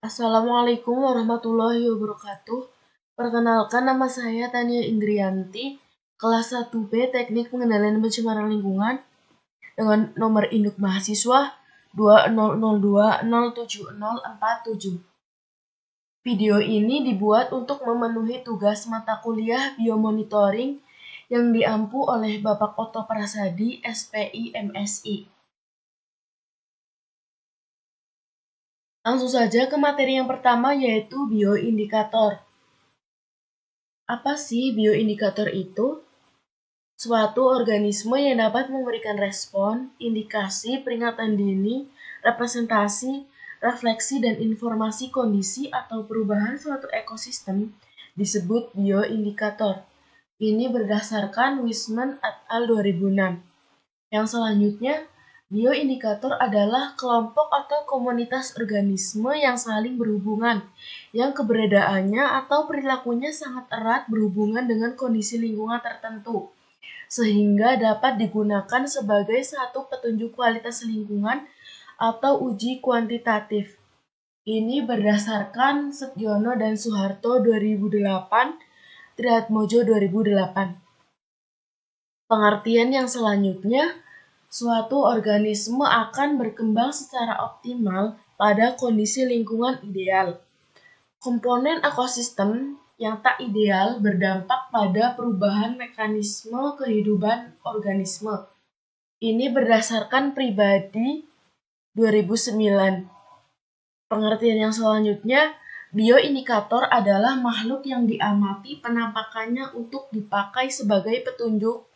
Assalamualaikum warahmatullahi wabarakatuh. Perkenalkan, nama saya Tania Indrianti, kelas 1B Teknik Pengendalian Pencemaran Lingkungan dengan nomor induk mahasiswa 2002070047. Video ini dibuat untuk memenuhi tugas mata kuliah biomonitoring yang diampu oleh Bapak Oto Prasadi, SPI, MSI. Langsung saja ke materi yang pertama, yaitu bioindikator. Apa sih bioindikator itu? Suatu organisme yang dapat memberikan respon, indikasi, peringatan dini, representasi, refleksi, dan informasi kondisi atau perubahan suatu ekosistem disebut bioindikator. Ini berdasarkan Wiseman et al. 2006. Yang selanjutnya, bioindikator adalah kelompok atau komunitas organisme yang saling berhubungan, yang keberadaannya atau perilakunya sangat erat berhubungan dengan kondisi lingkungan tertentu, sehingga dapat digunakan sebagai satu petunjuk kualitas lingkungan atau uji kuantitatif. Ini berdasarkan Setyono dan Soeharto 2008, Triatmojo 2008. Pengertian yang selanjutnya, suatu organisme akan berkembang secara optimal pada kondisi lingkungan ideal. Komponen ekosistem yang tak ideal berdampak pada perubahan mekanisme kehidupan organisme. Ini berdasarkan Pribadi 2009. Pengertian yang selanjutnya, bioindikator adalah makhluk yang diamati penampakannya untuk dipakai sebagai petunjuk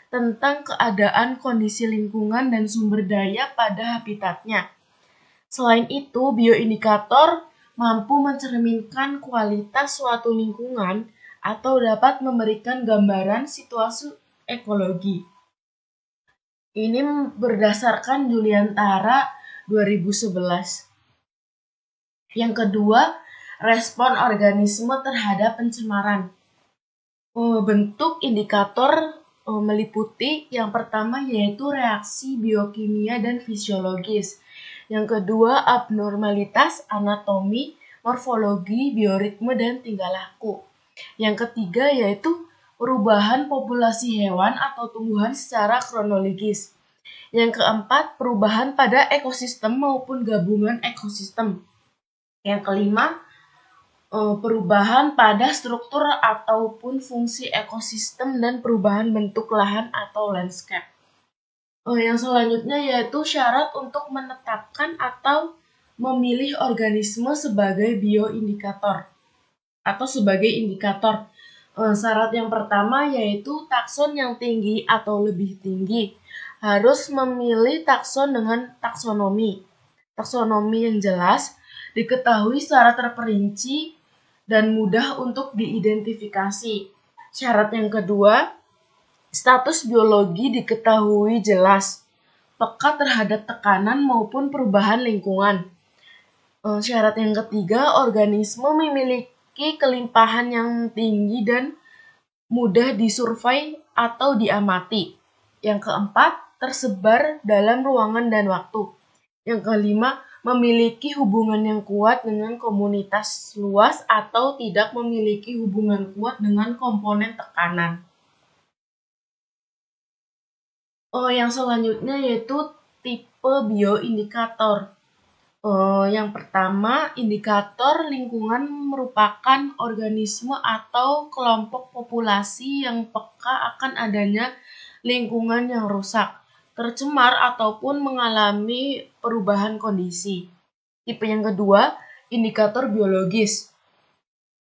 tentang keadaan kondisi lingkungan dan sumber daya pada habitatnya. Selain itu, bioindikator mampu mencerminkan kualitas suatu lingkungan atau dapat memberikan gambaran situasi ekologi. Ini berdasarkan Juliantara 2011. Yang kedua, respon organisme terhadap pencemaran. Bentuk indikator meliputi yang pertama yaitu reaksi biokimia dan fisiologis. Yang kedua, abnormalitas anatomi, morfologi, bioritme, dan tingkah laku. Yang ketiga yaitu perubahan populasi hewan atau tumbuhan secara kronologis. Yang keempat, perubahan pada ekosistem maupun gabungan ekosistem. Yang kelima, perubahan pada struktur ataupun fungsi ekosistem dan perubahan bentuk lahan atau landscape. Yang selanjutnya yaitu syarat untuk menetapkan atau memilih organisme sebagai bioindikator atau sebagai indikator. Syarat yang pertama yaitu takson yang tinggi atau lebih tinggi. Harus memilih takson dengan taksonomi. Taksonomi yang jelas, diketahui secara terperinci, dan mudah untuk diidentifikasi. Syarat yang kedua, status biologi diketahui jelas, peka terhadap tekanan maupun perubahan lingkungan. Syarat yang ketiga, organisme memiliki kelimpahan yang tinggi dan mudah disurvei atau diamati. Yang keempat, tersebar dalam ruangan dan waktu. Yang kelima, memiliki hubungan yang kuat dengan komunitas luas atau tidak memiliki hubungan kuat dengan komponen tekanan. Yang selanjutnya yaitu tipe bioindikator. Yang pertama, indikator lingkungan merupakan organisme atau kelompok populasi yang peka akan adanya lingkungan yang rusak, tercemar, ataupun mengalami perubahan kondisi. Tipe yang kedua, indikator biologis,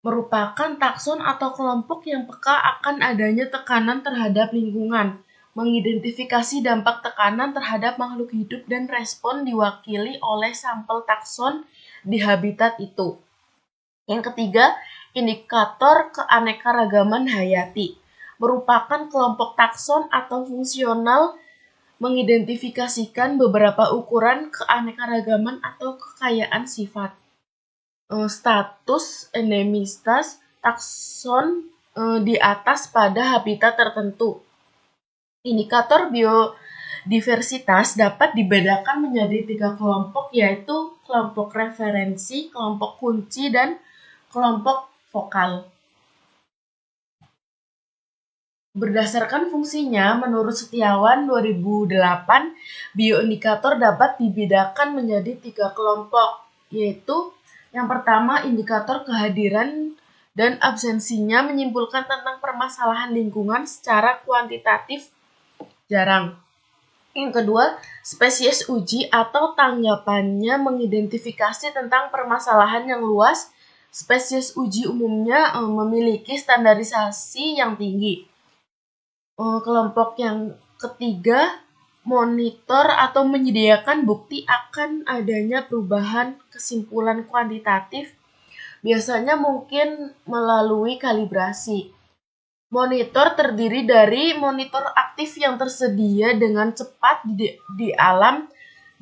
merupakan takson atau kelompok yang peka akan adanya tekanan terhadap lingkungan, mengidentifikasi dampak tekanan terhadap makhluk hidup dan respon diwakili oleh sampel takson di habitat itu. Yang ketiga, indikator keanekaragaman hayati, merupakan kelompok takson atau fungsional mengidentifikasikan beberapa ukuran keanekaragaman atau kekayaan sifat. Status endemitas takson di atas pada habitat tertentu. Indikator diversitas dapat dibedakan menjadi 3 kelompok, yaitu kelompok referensi, kelompok kunci, dan kelompok vokal. Berdasarkan fungsinya, menurut Setiawan 2008, bioindikator dapat dibedakan menjadi 3 kelompok, yaitu yang pertama indikator kehadiran dan absensinya menyimpulkan tentang permasalahan lingkungan secara kuantitatif jarang. Yang kedua, spesies uji atau tanggapannya mengidentifikasi tentang permasalahan yang luas. Spesies uji umumnya memiliki standarisasi yang tinggi. Kelompok yang ketiga, monitor atau menyediakan bukti akan adanya perubahan kesimpulan kuantitatif, biasanya mungkin melalui kalibrasi. Monitor terdiri dari monitor aktif yang tersedia dengan cepat di alam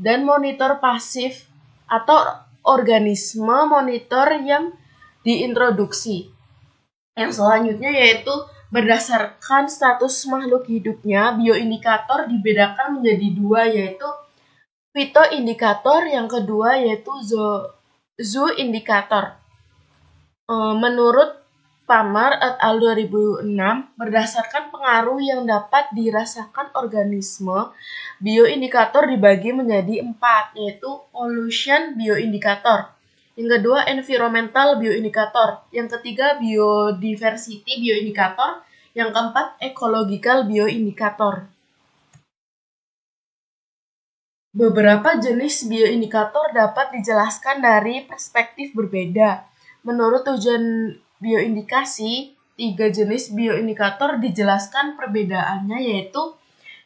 dan monitor pasif atau organisme monitor yang diintroduksi. Yang selanjutnya yaitu berdasarkan status makhluk hidupnya, bioindikator dibedakan menjadi 2, yaitu fitoindikator, yang kedua yaitu zooindikator. Menurut Palmer et al. 2006, berdasarkan pengaruh yang dapat dirasakan organisme, bioindikator dibagi menjadi 4, yaitu pollution bioindikator. Yang kedua, environmental bioindikator. Yang ketiga, biodiversity bioindikator. Yang keempat, ecological bioindikator. Beberapa jenis bioindikator dapat dijelaskan dari perspektif berbeda. Menurut tujuan bioindikasi, 3 jenis bioindikator dijelaskan perbedaannya, yaitu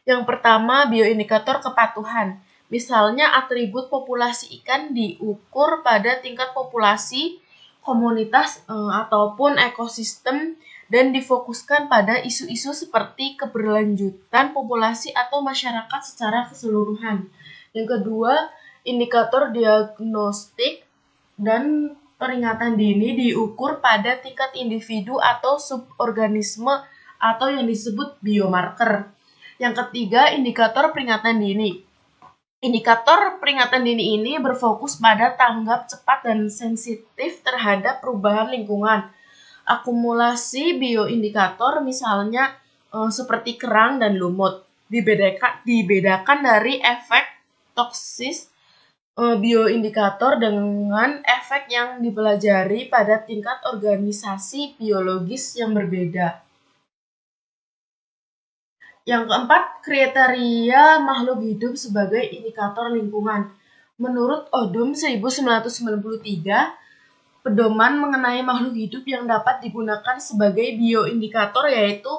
yang pertama, bioindikator kepatuhan. Misalnya, atribut populasi ikan diukur pada tingkat populasi, komunitas, ataupun ekosistem, dan difokuskan pada isu-isu seperti keberlanjutan populasi atau masyarakat secara keseluruhan. Yang kedua, indikator diagnostik dan peringatan dini diukur pada tingkat individu atau suborganisme atau yang disebut biomarker. Yang ketiga, indikator peringatan dini. Indikator peringatan dini ini berfokus pada tanggap cepat dan sensitif terhadap perubahan lingkungan. Akumulasi bioindikator misalnya seperti kerang dan lumut dibedakan dari efek toksis bioindikator dengan efek yang dipelajari pada tingkat organisasi biologis yang berbeda. Yang keempat, kriteria makhluk hidup sebagai indikator lingkungan. Menurut Odum 1993, pedoman mengenai makhluk hidup yang dapat digunakan sebagai bioindikator yaitu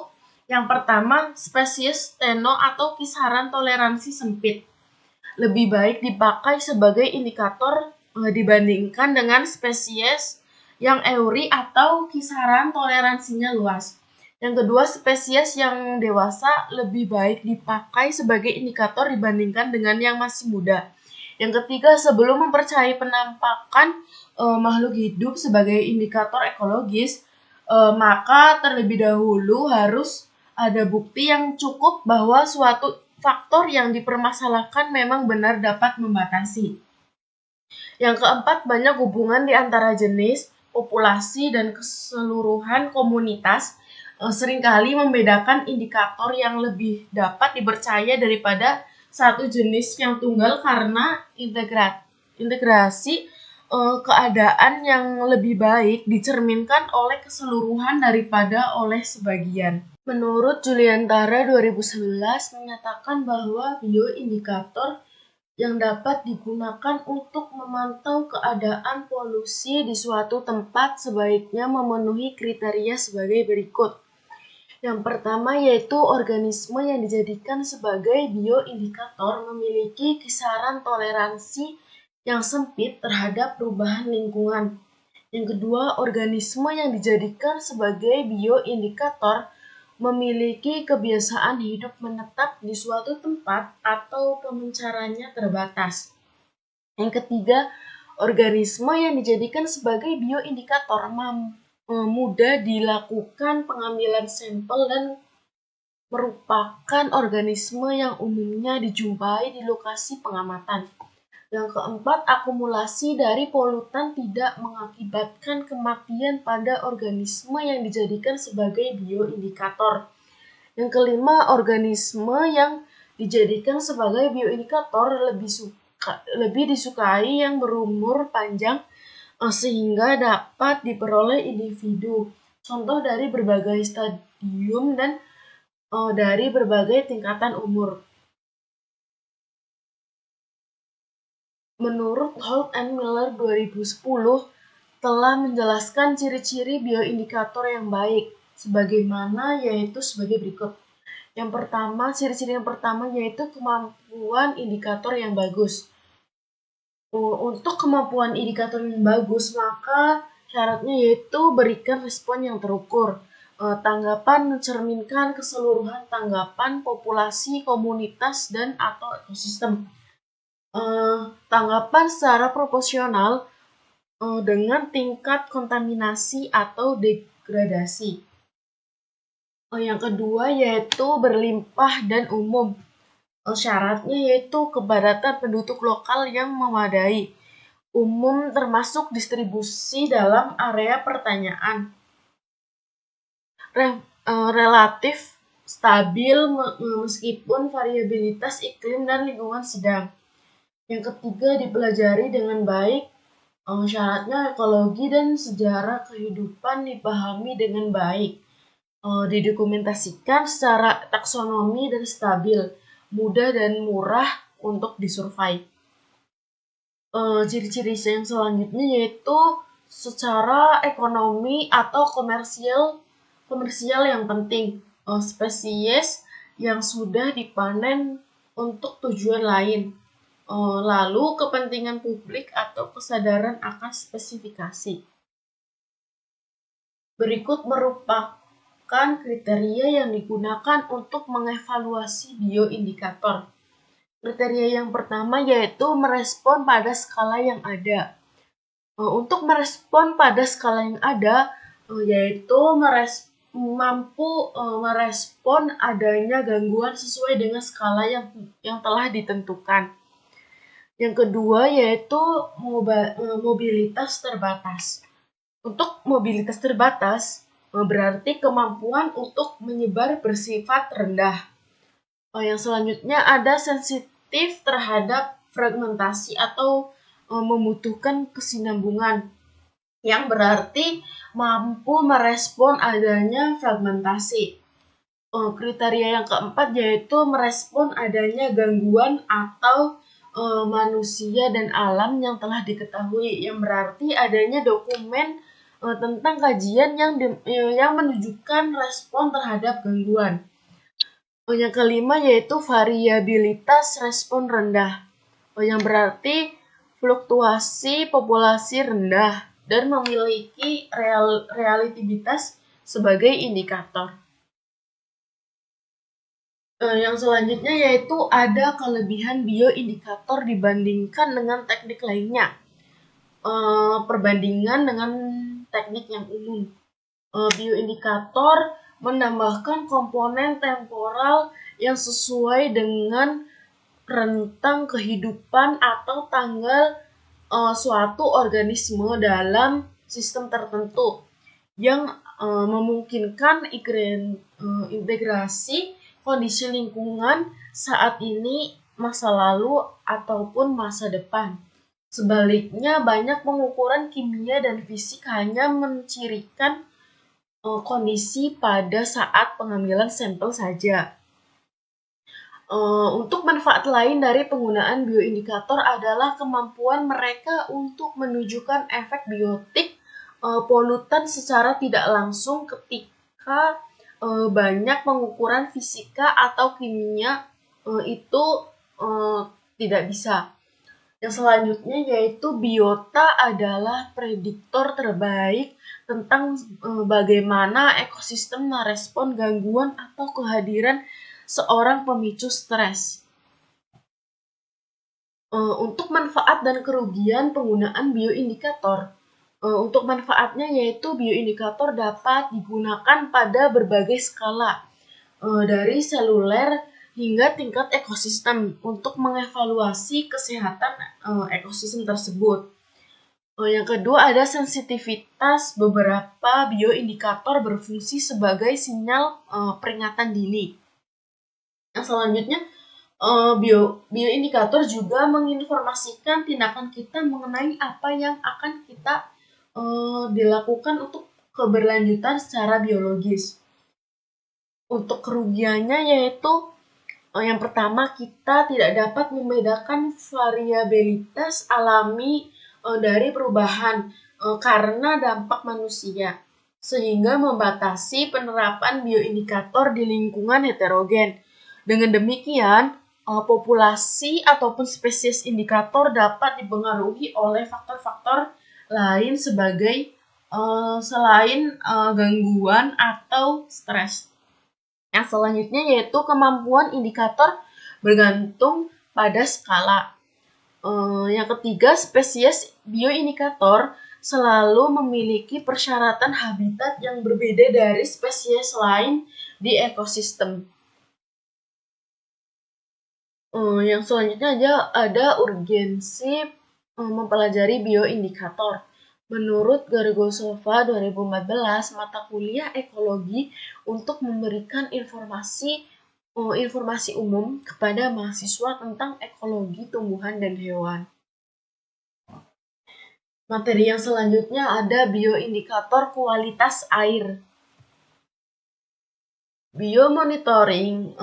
yang pertama, spesies teno atau kisaran toleransi sempit. Lebih baik dipakai sebagai indikator dibandingkan dengan spesies yang euri atau kisaran toleransinya luas. Yang kedua, spesies yang dewasa lebih baik dipakai sebagai indikator dibandingkan dengan yang masih muda. Yang ketiga, sebelum mempercayai penampakan makhluk hidup sebagai indikator ekologis, maka terlebih dahulu harus ada bukti yang cukup bahwa suatu faktor yang dipermasalahkan memang benar dapat membatasi. Yang keempat, banyak hubungan di antara jenis, populasi, dan keseluruhan komunitas seringkali membedakan indikator yang lebih dapat dipercaya daripada satu jenis yang tunggal karena integrasi keadaan yang lebih baik dicerminkan oleh keseluruhan daripada oleh sebagian. Menurut Juliantara 2011 menyatakan bahwa bioindikator yang dapat digunakan untuk memantau keadaan polusi di suatu tempat sebaiknya memenuhi kriteria sebagai berikut. Yang pertama yaitu organisme yang dijadikan sebagai bioindikator memiliki kisaran toleransi yang sempit terhadap perubahan lingkungan. Yang kedua, organisme yang dijadikan sebagai bioindikator memiliki kebiasaan hidup menetap di suatu tempat atau pemencarannya terbatas. Yang ketiga, organisme yang dijadikan sebagai bioindikator mudah dilakukan pengambilan sampel dan merupakan organisme yang umumnya dijumpai di lokasi pengamatan. Yang keempat, akumulasi dari polutan tidak mengakibatkan kematian pada organisme yang dijadikan sebagai bioindikator. Yang kelima, organisme yang dijadikan sebagai bioindikator lebih disukai yang berumur panjang sehingga dapat diperoleh individu. Contoh dari berbagai stadium dan dari berbagai tingkatan umur. Menurut Holt and Miller 2010 telah menjelaskan ciri-ciri bioindikator yang baik sebagaimana yaitu sebagai berikut. Yang pertama, ciri-ciri yang pertama yaitu kemampuan indikator yang bagus. Untuk kemampuan indikator yang bagus, maka syaratnya yaitu berikan respon yang terukur. Tanggapan mencerminkan keseluruhan tanggapan populasi, komunitas, dan atau ekosistem. Tanggapan secara proporsional dengan tingkat kontaminasi atau degradasi. Yang kedua yaitu berlimpah dan umum. Syaratnya yaitu kepadatan penduduk lokal yang memadai, umum termasuk distribusi dalam area pertanyaan, relatif stabil meskipun variabilitas iklim dan lingkungan sedang. Yang ketiga, dipelajari dengan baik. Syaratnya ekologi dan sejarah kehidupan dipahami dengan baik. Didokumentasikan secara taksonomi dan stabil, mudah dan murah untuk disurvei. Ciri-ciri yang selanjutnya yaitu secara ekonomi atau komersial yang penting. Spesies yang sudah dipanen untuk tujuan lain. Lalu kepentingan publik atau kesadaran akan spesifikasi. Berikut merupakan kriteria yang digunakan untuk mengevaluasi bioindikator. Kriteria yang pertama yaitu merespon pada skala yang ada. Untuk merespon pada skala yang ada, yaitu mampu merespon adanya gangguan sesuai dengan skala yang telah ditentukan. Yang kedua yaitu mobilitas terbatas. Untuk mobilitas terbatas berarti kemampuan untuk menyebar bersifat rendah. Yang selanjutnya ada sensitif terhadap fragmentasi atau membutuhkan kesinambungan, yang berarti mampu merespon adanya fragmentasi. Kriteria yang keempat yaitu merespon adanya gangguan atau manusia dan alam yang telah diketahui, yang berarti adanya dokumen tentang kajian yang menunjukkan respon terhadap gangguan. Yang kelima yaitu variabilitas respon rendah, yang berarti fluktuasi populasi rendah dan memiliki relativitas sebagai indikator. Yang selanjutnya yaitu ada kelebihan bioindikator dibandingkan dengan teknik lainnya. Perbandingan dengan teknik yang umum. Bioindikator menambahkan komponen temporal yang sesuai dengan rentang kehidupan atau tanggal suatu organisme dalam sistem tertentu yang memungkinkan integrasi kondisi lingkungan saat ini, masa lalu, ataupun masa depan. Sebaliknya, banyak pengukuran kimia dan fisik hanya mencirikan kondisi pada saat pengambilan sampel saja. Untuk manfaat lain dari penggunaan bioindikator adalah kemampuan mereka untuk menunjukkan efek biotik polutan secara tidak langsung ketika banyak pengukuran fisika atau kimia itu tidak bisa. Yang selanjutnya yaitu biota adalah prediktor terbaik tentang bagaimana ekosistem merespon gangguan atau kehadiran seorang pemicu stres. Untuk manfaat dan kerugian penggunaan bioindikator. Untuk manfaatnya yaitu bioindikator dapat digunakan pada berbagai skala, dari seluler hingga tingkat ekosistem untuk mengevaluasi kesehatan ekosistem tersebut. Yang kedua ada sensitivitas beberapa bioindikator berfungsi sebagai sinyal peringatan dini. Yang selanjutnya bioindikator juga menginformasikan tindakan kita mengenai apa yang akan kita dilakukan untuk keberlanjutan secara biologis. Untuk kerugiannya yaitu yang pertama, kita tidak dapat membedakan variabilitas alami dari perubahan karena dampak manusia, sehingga membatasi penerapan bioindikator di lingkungan heterogen. Dengan demikian, populasi ataupun spesies indikator dapat dipengaruhi oleh faktor-faktor lain selain gangguan atau stres. Yang selanjutnya yaitu kemampuan indikator bergantung pada skala. Yang ketiga, spesies bioindikator selalu memiliki persyaratan habitat yang berbeda dari spesies lain di ekosistem. Yang selanjutnya ada urgensi mempelajari bioindikator. Menurut Gargosova 2014, mata kuliah ekologi untuk memberikan informasi umum kepada mahasiswa tentang ekologi tumbuhan dan hewan. Materi yang selanjutnya ada bioindikator kualitas air. Biomonitoring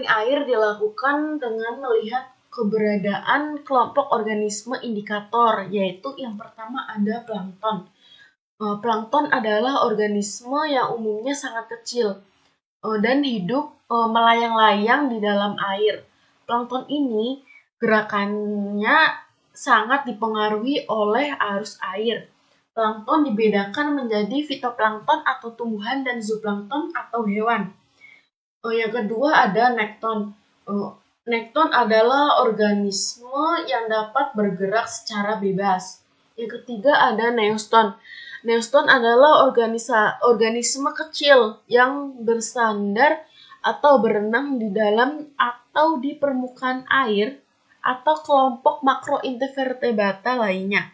air dilakukan dengan melihat keberadaan kelompok organisme indikator, yaitu yang pertama ada plankton. Plankton adalah organisme yang umumnya sangat kecil dan hidup melayang-layang di dalam air. Plankton ini gerakannya sangat dipengaruhi oleh arus air. Plankton dibedakan menjadi fitoplankton atau tumbuhan dan zooplankton atau hewan. Yang kedua ada nekton. Nekton adalah organisme yang dapat bergerak secara bebas. Yang ketiga ada neuston. Neuston adalah organisme kecil yang bersandar atau berenang di dalam atau di permukaan air atau kelompok makroinvertebrata lainnya.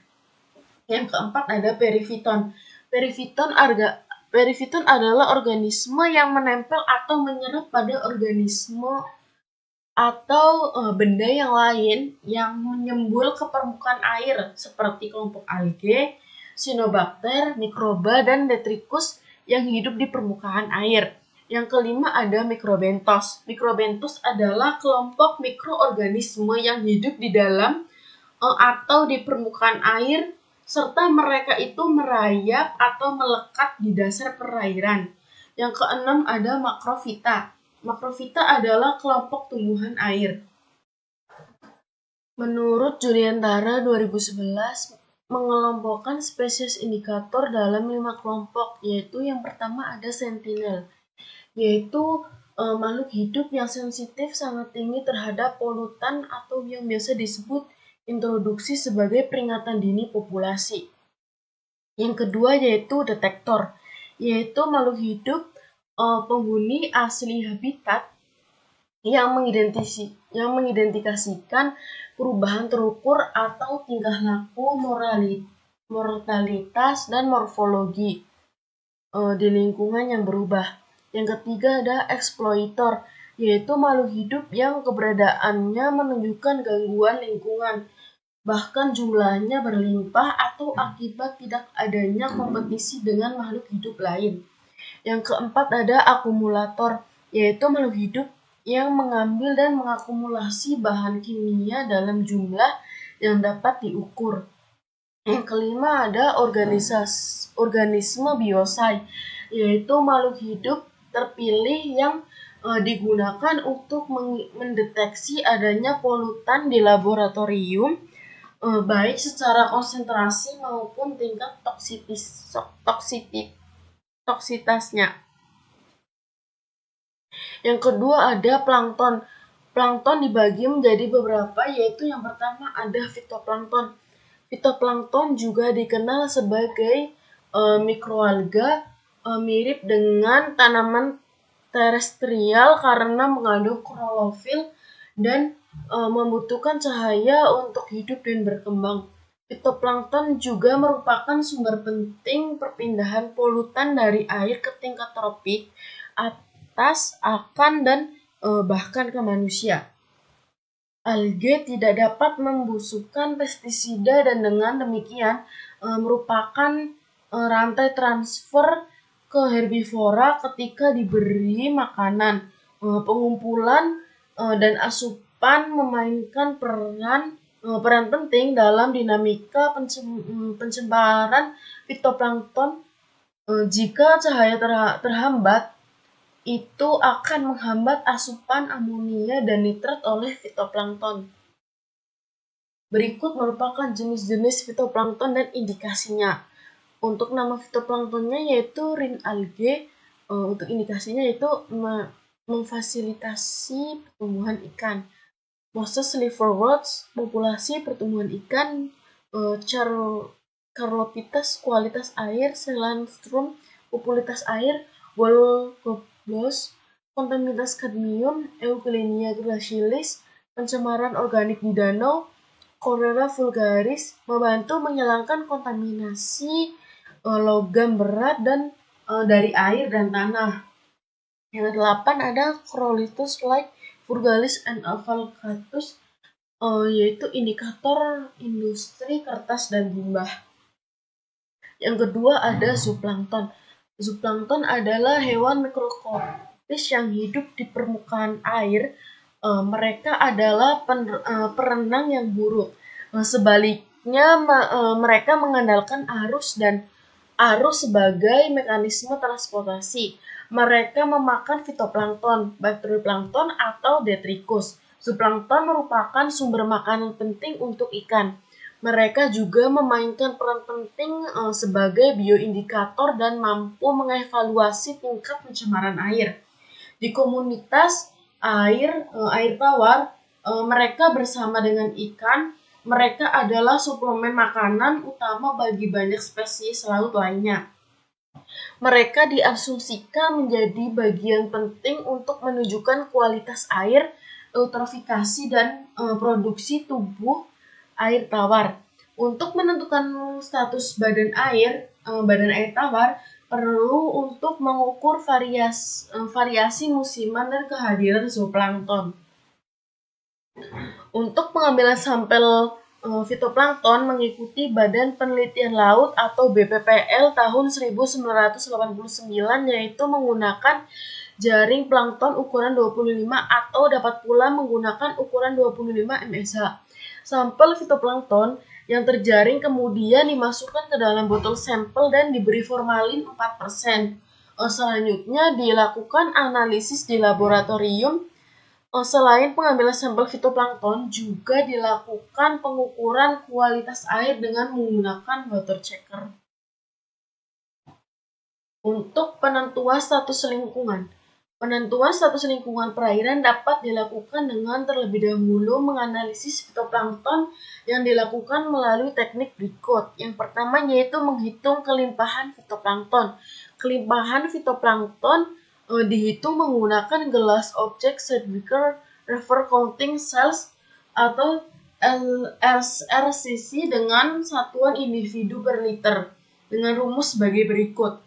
Yang keempat ada perifiton. Perifiton adalah organisme yang menempel atau menyerap pada organisme atau benda yang lain yang menyembul ke permukaan air seperti kelompok algae, cyanobacter, mikroba, dan detritus yang hidup di permukaan air. Yang kelima ada mikrobentos. Mikrobentos adalah kelompok mikroorganisme yang hidup di dalam atau di permukaan air serta mereka itu merayap atau melekat di dasar perairan. Yang keenam ada makrofita. Makrofita adalah kelompok tumbuhan air. Menurut Juliantara 2011, mengelompokkan spesies indikator dalam 5 kelompok, yaitu yang pertama ada sentinel, yaitu makhluk hidup yang sensitif sangat tinggi terhadap polutan atau yang biasa disebut introduksi sebagai peringatan dini populasi. Yang kedua yaitu detektor, yaitu makhluk hidup penghuni asli habitat yang mengidentifikasikan perubahan terukur atau tingkah laku, mortalitas, dan morfologi di lingkungan yang berubah. Yang ketiga ada eksploitor, yaitu makhluk hidup yang keberadaannya menunjukkan gangguan lingkungan, bahkan jumlahnya berlimpah atau akibat tidak adanya kompetisi dengan makhluk hidup lain. Yang keempat ada akumulator, yaitu makhluk hidup yang mengambil dan mengakumulasi bahan kimia dalam jumlah yang dapat diukur. Yang kelima ada organisme biosai, yaitu makhluk hidup terpilih yang digunakan untuk mendeteksi adanya polutan di laboratorium, baik secara konsentrasi maupun tingkat toksitasnya. Yang kedua ada plankton. Plankton dibagi menjadi beberapa, yaitu yang pertama ada fitoplankton. Fitoplankton juga dikenal sebagai mikroalga, mirip dengan terestrial karena mengandung klorofil dan membutuhkan cahaya untuk hidup dan berkembang. Fitoplankton juga merupakan sumber penting perpindahan polutan dari air ke tingkat tropik, atas, akan, dan bahkan ke manusia. Algae tidak dapat membusukkan pestisida dan dengan demikian merupakan rantai transfer ke herbivora ketika diberi makanan. Pengumpulan dan asupan memainkan peran penting dalam dinamika pencemaran fitoplankton. Jika cahaya terhambat, itu akan menghambat asupan amonia dan nitrat oleh fitoplankton. Berikut merupakan jenis-jenis fitoplankton dan indikasinya. Untuk nama fitoplanktonnya yaitu ring algae. Untuk indikasinya yaitu memfasilitasi pertumbuhan ikan. Moses liverworts, populasi pertumbuhan ikan. Carlopites, kualitas air. Selanstrum, popularitas air. Kontaminasi kadmium, Eugenia glacialis, pencemaran organik di danau, Cholera vulgaris, membantu menghilangkan kontaminasi logam berat dan dari air dan tanah. Yang ke-8 ada Chrolithus like vulgaris and Avalcatus, yaitu indikator industri kertas dan limbah. Yang kedua ada zooplankton. Zooplankton adalah hewan mikroskopis yang hidup di permukaan air. Mereka adalah perenang yang buruk. Sebaliknya, mereka mengandalkan arus sebagai mekanisme transportasi. Mereka memakan fitoplankton, bakterioplankton, atau detritus. Zooplankton merupakan sumber makanan penting untuk ikan. Mereka juga memainkan peran penting sebagai bioindikator dan mampu mengevaluasi tingkat pencemaran air. Di komunitas air tawar, mereka bersama dengan ikan, mereka adalah suplemen makanan utama bagi banyak spesies laut lainnya. Mereka diasumsikan menjadi bagian penting untuk menunjukkan kualitas air, eutrofikasi, dan produksi tubuh air tawar. Untuk menentukan status badan air tawar perlu untuk mengukur variasi musiman dan kehadiran zooplankton. Untuk pengambilan sampel fitoplankton mengikuti Badan Penelitian Laut atau BPPL tahun 1989, yaitu menggunakan jaring plankton ukuran 25 atau dapat pula menggunakan ukuran 25 mSh. Sampel fitoplankton yang terjaring kemudian dimasukkan ke dalam botol sampel dan diberi formalin 4%. Selanjutnya dilakukan analisis di laboratorium. Selain pengambilan sampel fitoplankton, juga dilakukan pengukuran kualitas air dengan menggunakan water checker. Untuk penentuan status lingkungan. Penentuan status lingkungan perairan dapat dilakukan dengan terlebih dahulu menganalisis fitoplankton yang dilakukan melalui teknik berikut. Yang pertama yaitu menghitung kelimpahan fitoplankton. Kelimpahan fitoplankton dihitung menggunakan Glass Object Certificate Refer Counting Cells atau LRCC dengan satuan individu per liter dengan rumus sebagai berikut.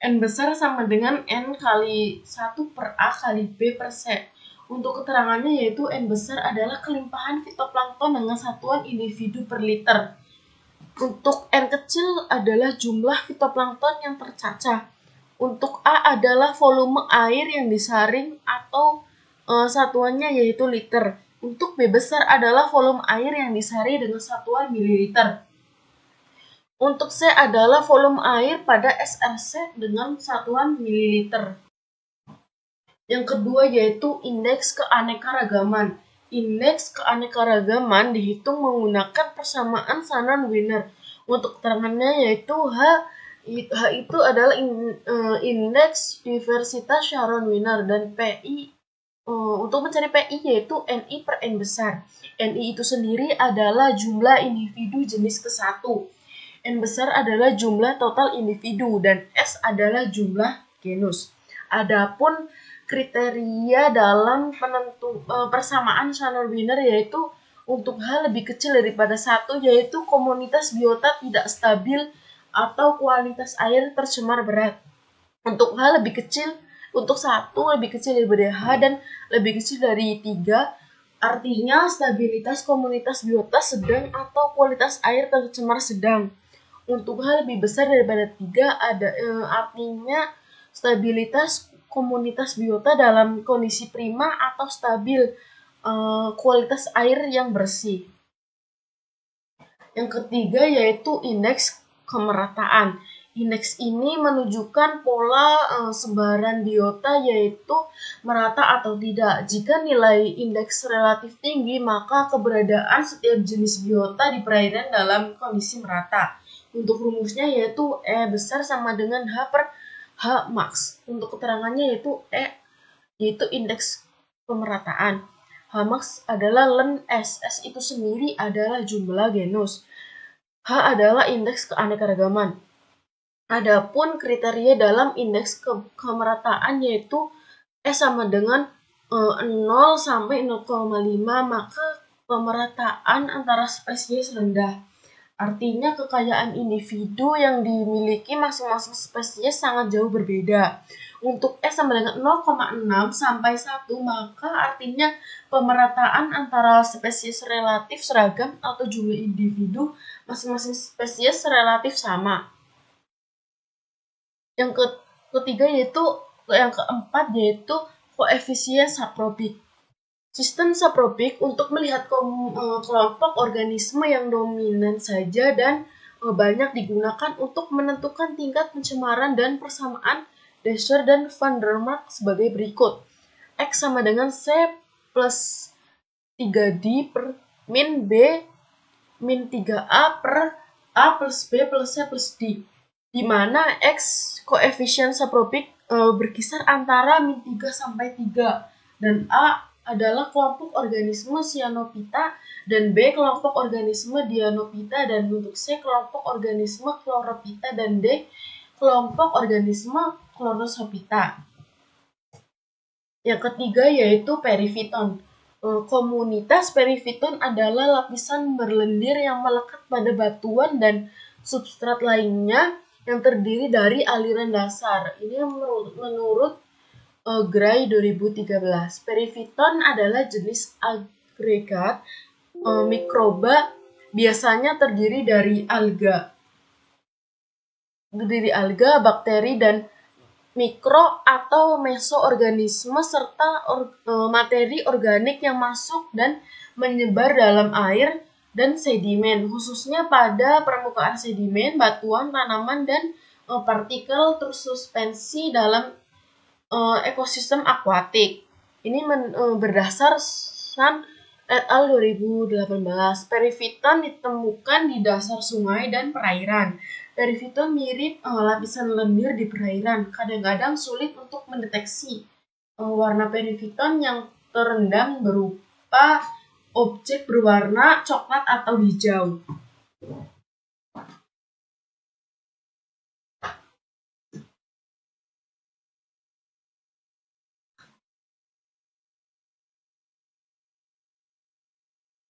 N besar sama dengan N kali 1 per A kali B per C. Untuk keterangannya yaitu N besar adalah kelimpahan fitoplankton dengan satuan individu per liter. Untuk N kecil adalah jumlah fitoplankton yang tercacah. Untuk A adalah volume air yang disaring atau satuannya yaitu liter. Untuk B besar adalah volume air yang disaring dengan satuan mililiter. Untuk C adalah volume air pada SRC dengan satuan mililiter. Yang kedua yaitu indeks keanekaragaman. Indeks keanekaragaman dihitung menggunakan persamaan Shannon-Wiener. Untuk keterangannya yaitu H itu adalah indeks diversitas Shannon-Wiener dan PI. Untuk mencari PI yaitu NI per N besar. NI itu sendiri adalah jumlah individu jenis ke-1. N besar adalah jumlah total individu dan S adalah jumlah genus. Adapun kriteria dalam persamaan Shannon-Wiener, yaitu untuk H lebih kecil daripada 1, yaitu komunitas biota tidak stabil atau kualitas air tercemar berat. Untuk H lebih kecil, untuk 1 lebih kecil daripada H dan lebih kecil dari 3, artinya stabilitas komunitas biota sedang atau kualitas air tercemar sedang. Untuk H lebih besar daripada 3, artinya stabilitas komunitas biota dalam kondisi prima atau stabil, kualitas air yang bersih. Yang ketiga yaitu indeks kemerataan. Indeks ini menunjukkan pola sebaran biota, yaitu merata atau tidak. Jika nilai indeks relatif tinggi, maka keberadaan setiap jenis biota di perairan dalam kondisi merata. Untuk rumusnya yaitu E besar sama dengan H per H max. Untuk keterangannya yaitu yaitu indeks pemerataan. H max adalah len S. S itu sendiri adalah jumlah genus. H adalah indeks keanekaragaman. Adapun kriteria dalam indeks kemerataan yaitu S sama dengan 0 sampai 0,5, maka pemerataan antara spesies rendah. Artinya kekayaan individu yang dimiliki masing-masing spesies sangat jauh berbeda. Untuk S sama dengan 0,6 sampai 1, maka artinya pemerataan antara spesies relatif seragam atau jumlah individu masing-masing spesies relatif sama. Yang ketiga yang keempat yaitu koefisien saprobik. Sistem saprobik untuk melihat kelompok organisme yang dominan saja dan banyak digunakan untuk menentukan tingkat pencemaran dan persamaan Dasher dan Van der Mark sebagai berikut. X sama dengan C plus 3D per min B min 3A per A plus B plus C plus D, di mana X koefisien saprobik berkisar antara min 3 sampai 3 dan A adalah kelompok organisme Cyanophyta dan B kelompok organisme Deinophyta, dan untuk C kelompok organisme Chlorophyta dan D kelompok organisme Chlorosophyta. Yang ketiga yaitu perifiton. Komunitas perifiton adalah lapisan berlendir yang melekat pada batuan dan substrat lainnya yang terdiri dari aliran dasar. Ini menurut Gray 2013. Perifiton adalah jenis agregat mikroba, biasanya terdiri dari alga, bakteri, dan mikro atau mesoorganisme serta materi organik yang masuk dan menyebar dalam air dan sedimen, khususnya pada permukaan sedimen, batuan, tanaman, dan partikel tersuspensi dalam ekosistem akuatik. Ini berdasarkan et al. 2018. Perifiton ditemukan di dasar sungai dan perairan. Perifiton mirip lapisan lendir di perairan. Kadang-kadang sulit untuk mendeteksi warna perifiton yang terendam berupa objek berwarna coklat atau hijau.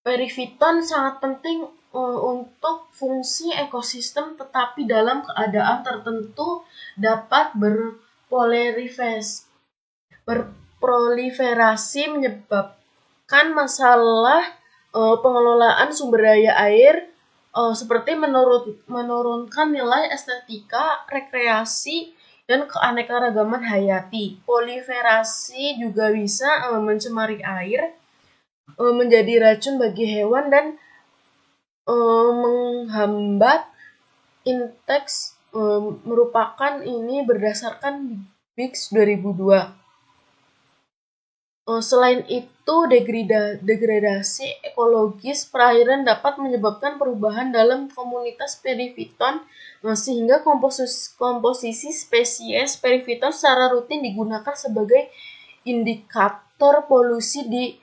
Perifiton sangat penting untuk fungsi ekosistem, tetapi dalam keadaan tertentu dapat berproliferasi menyebabkan masalah pengelolaan sumber daya air, seperti menurunkan nilai estetika, rekreasi, dan keanekaragaman hayati. Proliferasi juga bisa mencemari air, menjadi racun bagi hewan, dan menghambat inteks, merupakan ini berdasarkan Biggs 2002. Selain itu, degradasi ekologis perairan dapat menyebabkan perubahan dalam komunitas perifiton, sehingga komposisi spesies perifiton secara rutin digunakan sebagai indikator polusi di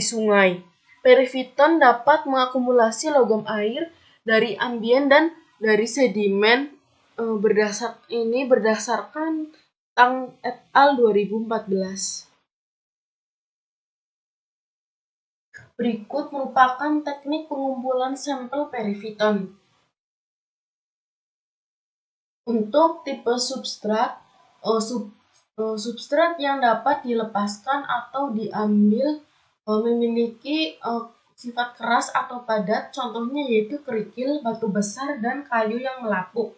sungai. Perifiton dapat mengakumulasi logam air dari ambien dan dari sedimen. Berdasarkan Tang et al. 2014. Berikut merupakan teknik pengumpulan sampel periviton. Untuk tipe substrat, substrat yang dapat dilepaskan atau diambil memiliki sifat keras atau padat, contohnya yaitu kerikil, batu besar, dan kayu yang melapuk.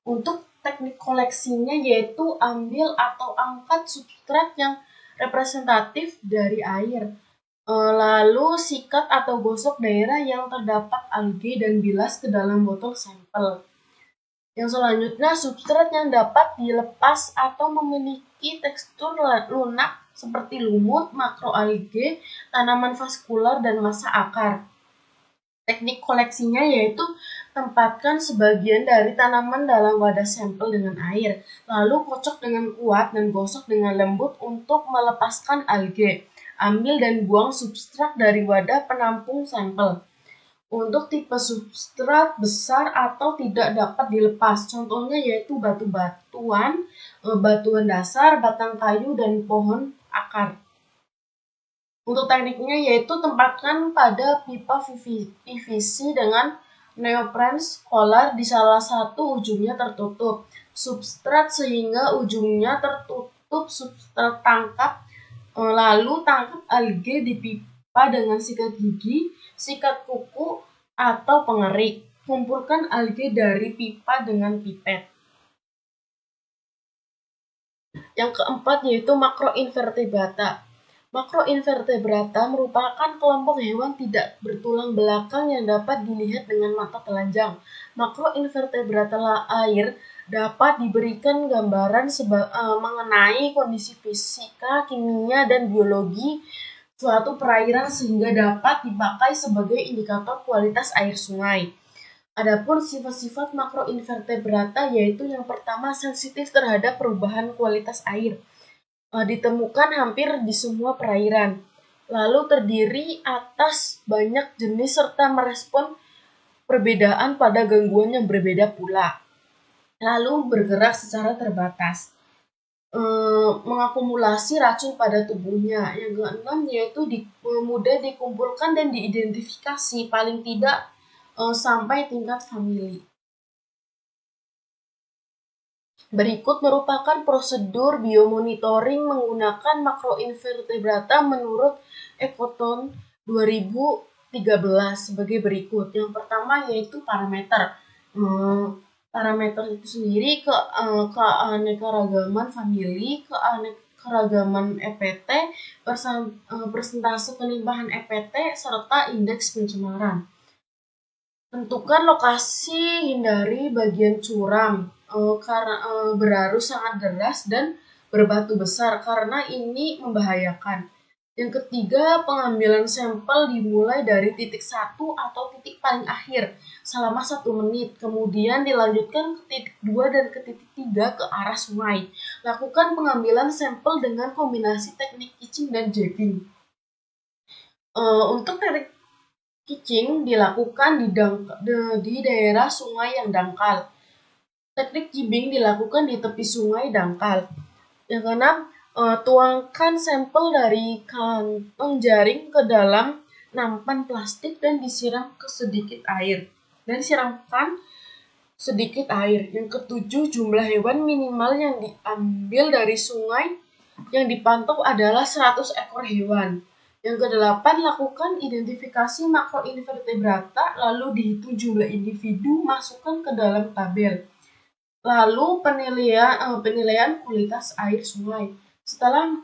Untuk teknik koleksinya yaitu ambil atau angkat substrat yang representatif dari air, lalu sikat atau gosok daerah yang terdapat alge dan bilas ke dalam botol sampel. Yang selanjutnya, substrat yang dapat dilepas atau memiliki tekstur lunak seperti lumut, makroalge, tanaman vaskular, dan massa akar. Teknik koleksinya yaitu tempatkan sebagian dari tanaman dalam wadah sampel dengan air, lalu kocok dengan kuat dan gosok dengan lembut untuk melepaskan alge. Ambil dan buang substrat dari wadah penampung sampel. Untuk tipe substrat besar atau tidak dapat dilepas, contohnya yaitu batu-batuan, batuan dasar, batang kayu, dan pohon akar. Untuk tekniknya yaitu tempatkan pada pipa PVC dengan neopren kolar di salah satu ujungnya tertutup substrat sehingga ujungnya tertutup substrat tangkap, lalu tangkap alge di pipa dengan sikat gigi, sikat kuku, atau pengerik. Kumpulkan alge dari pipa dengan pipet. Yang keempat yaitu makroinvertebrata. Makroinvertebrata merupakan kelompok hewan tidak bertulang belakang yang dapat dilihat dengan mata telanjang. Makroinvertebrata air dapat diberikan gambaran mengenai kondisi fisika, kimia, dan biologi suatu perairan sehingga dapat dipakai sebagai indikator kualitas air sungai. Adapun sifat-sifat makroinvertebrata yaitu yang pertama sensitif terhadap perubahan kualitas air. Ditemukan hampir di semua perairan. Lalu terdiri atas banyak jenis serta merespon perbedaan pada gangguan yang berbeda pula. Lalu bergerak secara terbatas. Mengakumulasi racun pada tubuhnya. Yang keenam yaitu mudah dikumpulkan dan diidentifikasi paling tidak sampai tingkat famili. Berikut merupakan prosedur biomonitoring menggunakan makroinvertebrata menurut Ecoton 2013 sebagai berikut. Yang pertama yaitu parameter. Parameter itu sendiri keanekaragaman famili, keanekaragaman EPT, persentase kelimpahan EPT, serta indeks pencemaran. Tentukan lokasi, hindari bagian curam karena berarus sangat deras dan berbatu besar karena ini membahayakan. Yang ketiga, pengambilan sampel dimulai dari titik 1 atau titik paling akhir selama 1 menit, kemudian dilanjutkan ke titik 2 dan ke titik 3 ke arah sungai. Lakukan pengambilan sampel dengan kombinasi teknik kitching dan jabbing. Untuk teknik kitching dilakukan di daerah sungai yang dangkal. Teknik jabbing dilakukan di tepi sungai dangkal. Yang keenam, tuangkan sampel dari kantong jaring ke dalam nampan plastik dan disiramkan sedikit air. Yang ketujuh, jumlah hewan minimal yang diambil dari sungai yang dipantau adalah 100 ekor hewan. Yang kedelapan, lakukan identifikasi makroinvertebrata, lalu dihitung jumlah individu, masukkan ke dalam tabel. Lalu penilaian kualitas air sungai. Setelah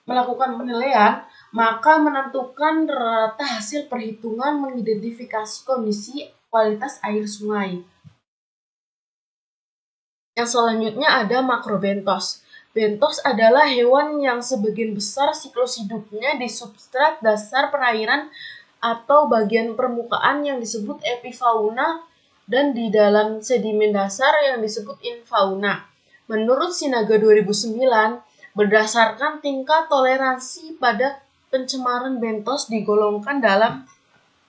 melakukan penilaian, maka menentukan rata hasil perhitungan mengidentifikasi kondisi kualitas air sungai. Yang selanjutnya ada makrobentos. Bentos adalah hewan yang sebagian besar siklus hidupnya di substrat dasar perairan atau bagian permukaan yang disebut epifauna dan di dalam sedimen dasar yang disebut infauna. Menurut Sinaga 2009, berdasarkan tingkat toleransi pada pencemaran bentos digolongkan dalam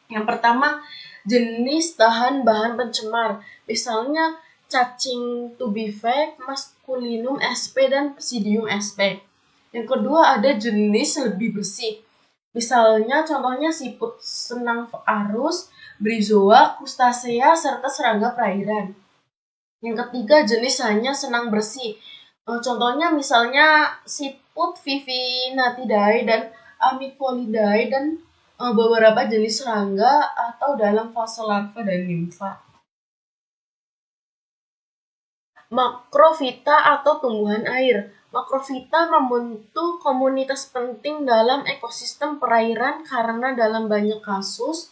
yang pertama, jenis tahan bahan pencemar, misalnya cacing tubivae, masculinum sp, dan psidium sp. Yang kedua ada jenis lebih bersih. Misalnya contohnya siput senang arus, brizoa, krustasea, serta serangga perairan. Yang ketiga jenis hanya senang bersih. Contohnya misalnya siput Vivinatidae dan Amicolidae dan beberapa jenis serangga atau dalam fase larva dan nimfa. Makrofita atau tumbuhan air. Makrofita membentuk komunitas penting dalam ekosistem perairan karena dalam banyak kasus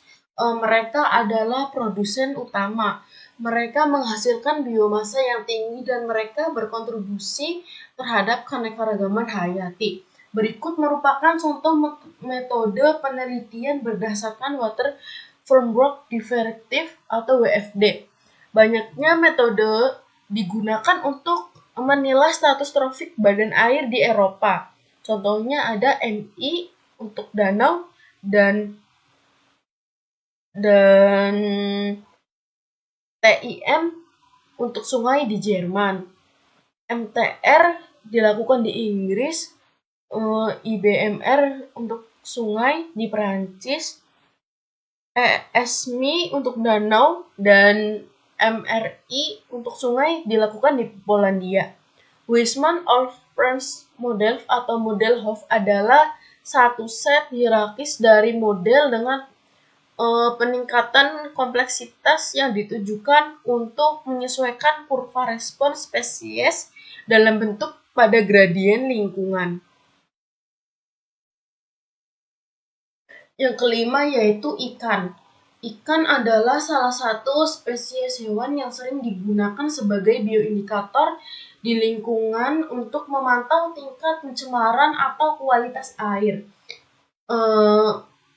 mereka adalah produsen utama. Mereka menghasilkan biomasa yang tinggi dan mereka berkontribusi terhadap keanekaragaman hayati. Berikut merupakan contoh metode penelitian berdasarkan Water Framework Directive atau WFD. Banyaknya metode digunakan untuk menilai status trofik badan air di Eropa. Contohnya ada MI untuk danau dan TIM untuk sungai di Jerman. MTR dilakukan di Inggris, IBMR untuk sungai di Perancis, ESMI untuk danau, dan MRI untuk sungai dilakukan di Polandia. Huysmans-Ohlfrem's model atau model Hof adalah satu set hierarkis dari model dengan peningkatan kompleksitas yang ditujukan untuk menyesuaikan kurva respon spesies dalam bentuk pada gradien lingkungan. Yang kelima yaitu ikan. Ikan adalah salah satu spesies hewan yang sering digunakan sebagai bioindikator di lingkungan untuk memantau tingkat pencemaran atau kualitas air.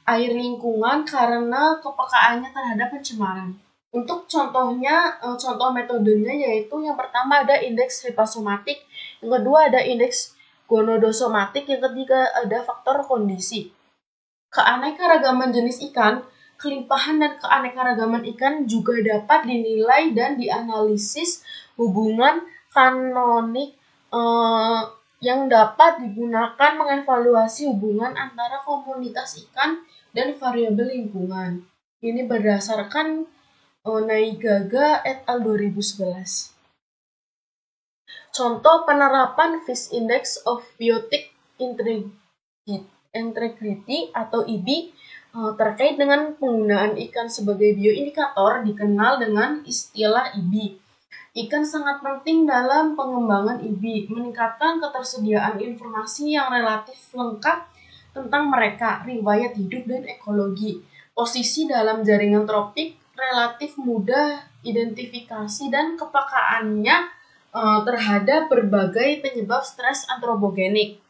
Air lingkungan karena kepekaannya terhadap pencemaran. Untuk contohnya, contoh metodenya yaitu yang pertama ada indeks hepasomatik, yang kedua ada indeks gonodosomatik, yang ketiga ada faktor kondisi. Keanekaragaman jenis ikan, kelimpahan dan keanekaragaman ikan juga dapat dinilai dan dianalisis hubungan kanonik yang dapat digunakan mengevaluasi hubungan antara komunitas ikan dan variabel lingkungan. Ini berdasarkan Naigaga et al. 2011. Contoh penerapan Fish Index of Biotic Integrity atau IBI terkait dengan penggunaan ikan sebagai bioindikator dikenal dengan istilah IBI. Ikan sangat penting dalam pengembangan IBI, meningkatkan ketersediaan informasi yang relatif lengkap tentang mereka, riwayat hidup dan ekologi. Posisi dalam jaringan tropik relatif mudah identifikasi dan kepekaannya terhadap berbagai penyebab stres antropogenik.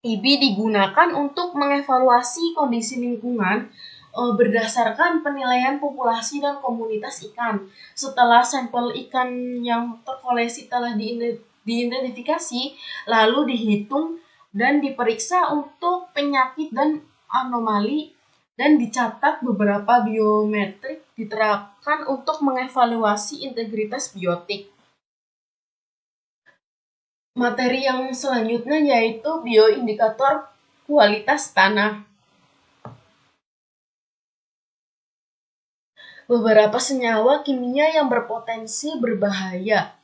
IBI digunakan untuk mengevaluasi kondisi lingkungan berdasarkan penilaian populasi dan komunitas ikan. Setelah sampel ikan yang terkoleksi telah diidentifikasi, lalu dihitung dan diperiksa untuk penyakit dan anomali, dan dicatat beberapa biometrik diterapkan untuk mengevaluasi integritas biotik. Materi yang selanjutnya yaitu bioindikator kualitas tanah. Beberapa senyawa kimia yang berpotensi berbahaya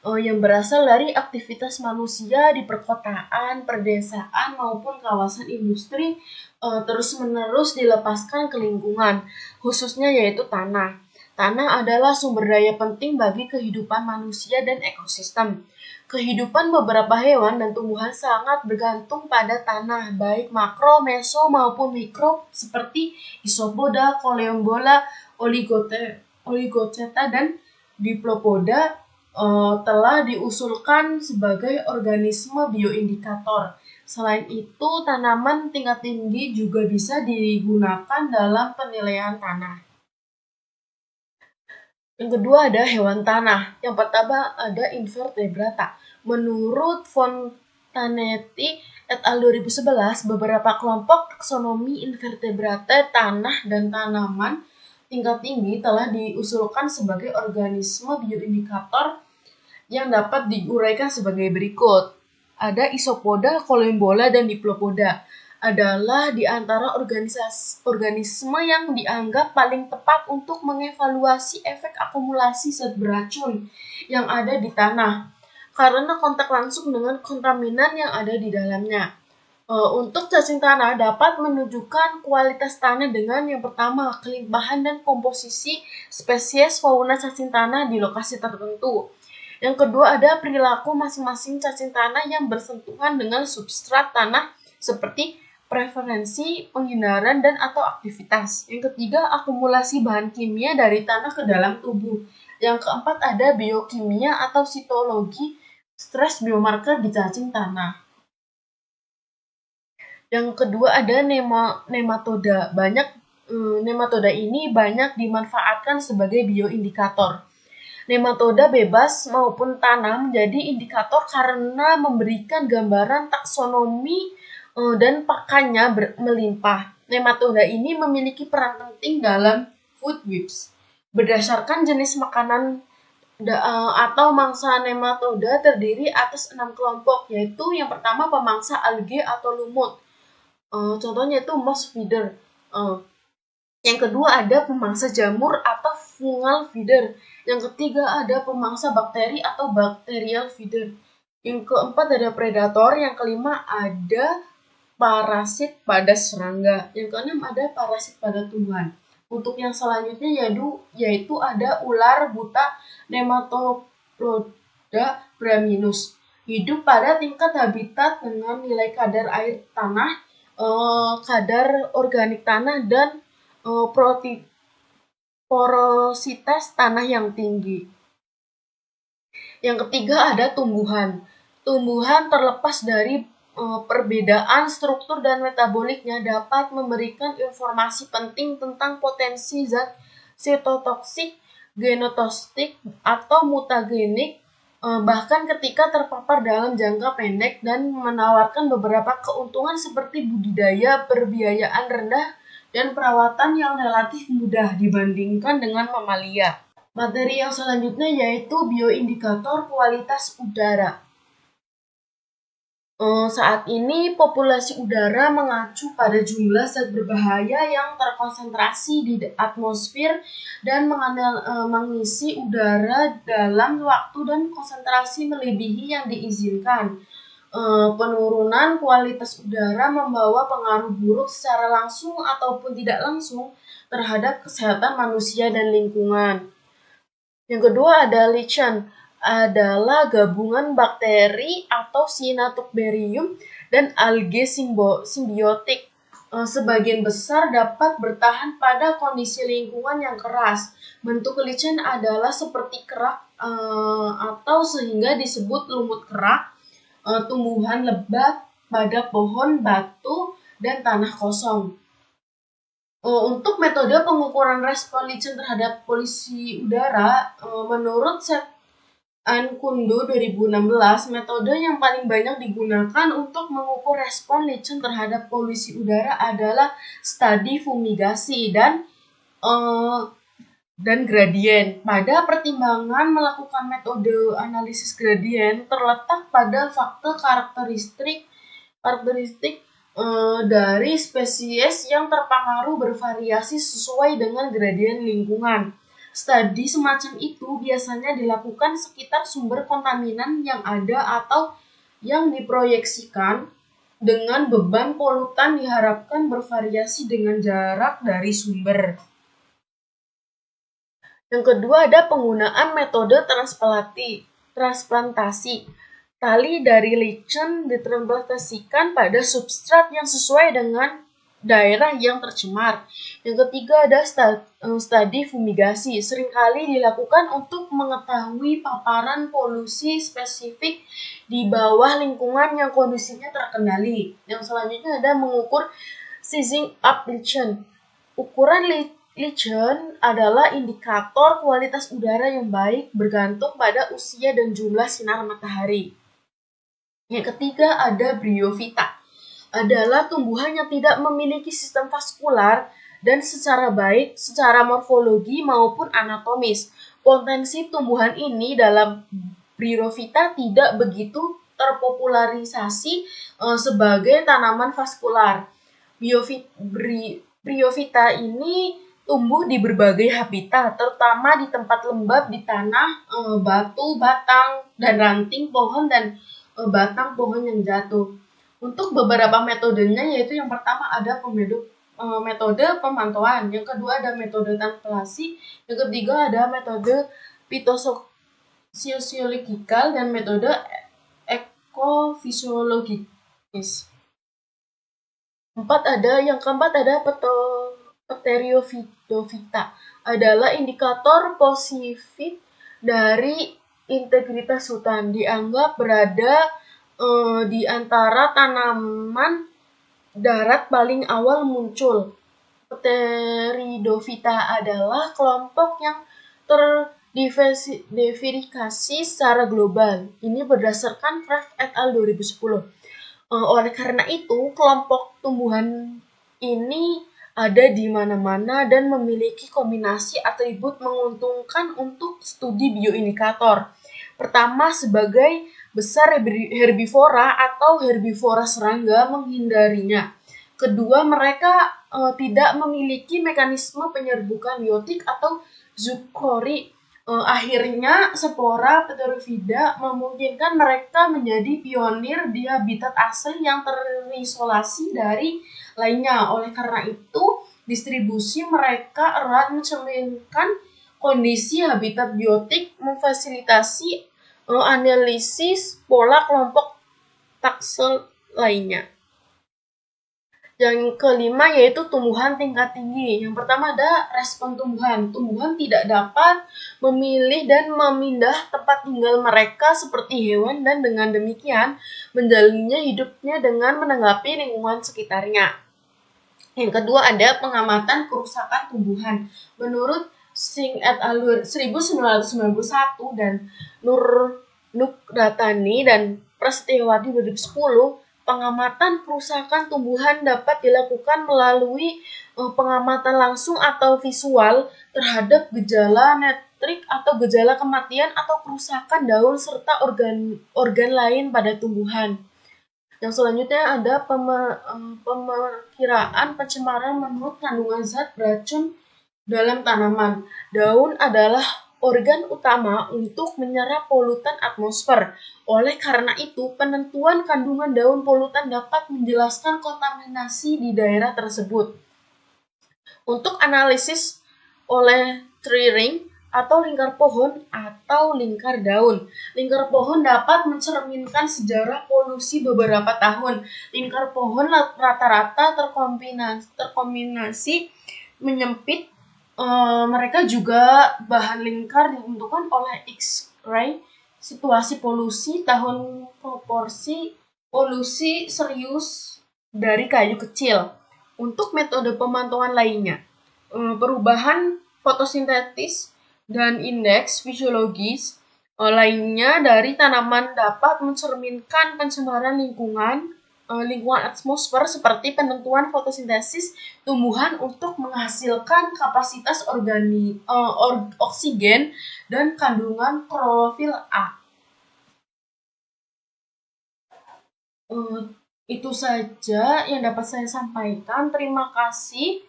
yang berasal dari aktivitas manusia di perkotaan, perdesaan, maupun kawasan industri terus-menerus dilepaskan ke lingkungan, khususnya yaitu tanah. Tanah adalah sumber daya penting bagi kehidupan manusia dan ekosistem. Kehidupan beberapa hewan dan tumbuhan sangat bergantung pada tanah, baik makro, meso, maupun mikro, seperti Isopoda, Coleombola, Oligoceta, dan Diplopoda telah diusulkan sebagai organisme bioindikator. Selain itu, tanaman tingkat tinggi juga bisa digunakan dalam penilaian tanah. Yang kedua ada hewan tanah. Yang pertama ada invertebrata. Menurut Fontanetti et al. 2011, beberapa kelompok taksonomi invertebrata tanah dan tanaman tingkat tinggi telah diusulkan sebagai organisme bioindikator yang dapat diuraikan sebagai berikut. Ada Isopoda, Collembola, dan Diplopoda. Adalah di antara organisme yang dianggap paling tepat untuk mengevaluasi efek akumulasi zat beracun yang ada di tanah karena kontak langsung dengan kontaminan yang ada di dalamnya. Untuk cacing tanah dapat menunjukkan kualitas tanah dengan yang pertama, kelimpahan dan komposisi spesies fauna cacing tanah di lokasi tertentu. Yang kedua ada perilaku masing-masing cacing tanah yang bersentuhan dengan substrat tanah seperti preferensi, penghindaran, dan atau aktivitas. Yang ketiga, akumulasi bahan kimia dari tanah ke dalam tubuh. Yang keempat ada biokimia atau sitologi, stres biomarker di cacing tanah. Yang kedua ada nematoda. Nematoda ini banyak dimanfaatkan sebagai bioindikator. Nematoda bebas maupun tanam menjadi indikator karena memberikan gambaran taksonomi dan pakannya melimpah. Nematoda ini memiliki peran penting dalam food webs. Berdasarkan jenis makanan atau mangsa nematoda terdiri atas 6 kelompok, yaitu yang pertama pemangsa alge atau lumut. Contohnya itu moss feeder. Yang kedua ada pemangsa jamur atau fungal feeder. Yang ketiga ada pemangsa bakteri atau bacterial feeder. Yang keempat ada predator. Yang kelima ada parasit pada serangga. Yang keenam ada parasit pada tumbuhan. Untuk yang selanjutnya yaitu ada ular buta Nematoploda braminus. Hidup pada tingkat habitat dengan nilai kadar air tanah, kadar organik tanah, dan porositas tanah yang tinggi. Yang ketiga ada tumbuhan. Tumbuhan terlepas dari perbedaan struktur dan metaboliknya dapat memberikan informasi penting tentang potensi zat sitotoksik, genotoksik, atau mutagenik bahkan ketika terpapar dalam jangka pendek dan menawarkan beberapa keuntungan seperti budidaya berbiayaan rendah dan perawatan yang relatif mudah dibandingkan dengan mamalia. Materi yang selanjutnya yaitu bioindikator kualitas udara. Saat ini populasi udara mengacu pada jumlah zat berbahaya yang terkonsentrasi di atmosfer dan mengisi udara dalam waktu dan konsentrasi melebihi yang diizinkan. Penurunan kualitas udara membawa pengaruh buruk secara langsung ataupun tidak langsung terhadap kesehatan manusia dan lingkungan. Yang kedua ada lichen. Adalah gabungan bakteri atau Cyanobacterium dan alge simbiotik. Sebagian besar dapat bertahan pada kondisi lingkungan yang keras. Bentuk lichen adalah seperti kerak atau sehingga disebut lumut kerak, tumbuhan lebat pada pohon, batu, dan tanah kosong. Untuk metode pengukuran respon lichen terhadap polusi udara, menurut Kundu 2016, metode yang paling banyak digunakan untuk mengukur respon lichen terhadap polusi udara adalah studi fumigasi dan gradien. Pada pertimbangan melakukan metode analisis gradien terletak pada faktor karakteristik dari spesies yang terpengaruh bervariasi sesuai dengan gradien lingkungan. Studi semacam itu biasanya dilakukan sekitar sumber kontaminan yang ada atau yang diproyeksikan dengan beban polutan diharapkan bervariasi dengan jarak dari sumber. Yang kedua ada penggunaan metode transplantasi. Tali dari lichen ditransplantasikan pada substrat yang sesuai dengan daerah yang tercemar. Yang ketiga ada studi fumigasi. Seringkali dilakukan untuk mengetahui paparan polusi spesifik di bawah lingkungan yang kondisinya terkendali. Yang selanjutnya ada mengukur sizing up lichen. Ukuran lichen adalah indikator kualitas udara yang baik bergantung pada usia dan jumlah sinar matahari. Yang ketiga ada bryophyta. Adalah tumbuhan yang tidak memiliki sistem vaskular dan secara baik secara morfologi maupun anatomis. Potensi tumbuhan ini dalam Bryophyta tidak begitu terpopularisasi sebagai tanaman vaskular. Bryophyta ini tumbuh di berbagai habitat, terutama di tempat lembab di tanah, batu, batang, dan ranting pohon dan batang pohon yang jatuh. Untuk beberapa metodenya, yaitu yang pertama ada metode pemantauan, yang kedua ada metode tanplasi, yang ketiga ada metode fitososiologikal dan metode ekofisiologis. Yang keempat ada Pteriophyta adalah indikator positif dari integritas hutan, dianggap berada di antara tanaman darat paling awal muncul. Pteridophyta adalah kelompok yang terdiversifikasi secara global. Ini berdasarkan Kraft et al. 2010. Oleh karena itu, kelompok tumbuhan ini ada di mana-mana dan memiliki kombinasi atribut menguntungkan untuk studi bioindikator. Pertama, sebagai besar herbivora atau herbivora serangga menghindarinya. Kedua, mereka tidak memiliki mekanisme penyerbukan biotik atau zoochory. Akhirnya, spora Pterophyta memungkinkan mereka menjadi pionir di habitat asli yang terisolasi dari lainnya. Oleh karena itu, distribusi mereka erat mencerminkan kondisi habitat biotik, memfasilitasi analisis pola kelompok taksel lainnya. Yang kelima yaitu tumbuhan tingkat tinggi. Yang pertama ada respon tumbuhan. Tumbuhan tidak dapat memilih dan memindah tempat tinggal mereka seperti hewan dan dengan demikian menjalaninya hidupnya dengan menanggapi lingkungan sekitarnya. Yang kedua ada pengamatan kerusakan tumbuhan. Menurut Singh et al. 1991 dan Nukratani dan Prasetyawati 2010, pengamatan kerusakan tumbuhan dapat dilakukan melalui pengamatan langsung atau visual terhadap gejala netrik atau gejala kematian atau kerusakan daun serta organ lain pada tumbuhan. Yang selanjutnya ada pemakiraan pencemaran menurut kandungan zat beracun dalam tanaman. Daun adalah organ utama untuk menyerap polutan atmosfer. Oleh karena itu, penentuan kandungan daun polutan dapat menjelaskan kontaminasi di daerah tersebut. Untuk analisis oleh tree ring atau lingkar pohon atau lingkar daun. Lingkar pohon dapat mencerminkan sejarah polusi beberapa tahun. Lingkar pohon rata-rata terkombinasi menyempit. Mereka juga bahan lingkar ditentukan oleh X-ray, situasi polusi, tahun proporsi polusi serius dari kayu kecil. Untuk metode pemantauan lainnya, perubahan fotosintetis dan indeks fisiologis lainnya dari tanaman dapat mencerminkan pencemaran lingkungan atmosfer seperti penentuan fotosintesis tumbuhan untuk menghasilkan kapasitas oksigen dan kandungan klorofil A. Itu saja yang dapat saya sampaikan. Terima kasih.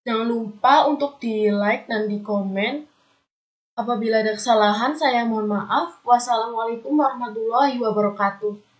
Jangan lupa untuk di-like dan di-komen. Apabila ada kesalahan, saya mohon maaf. Wassalamualaikum warahmatullahi wabarakatuh.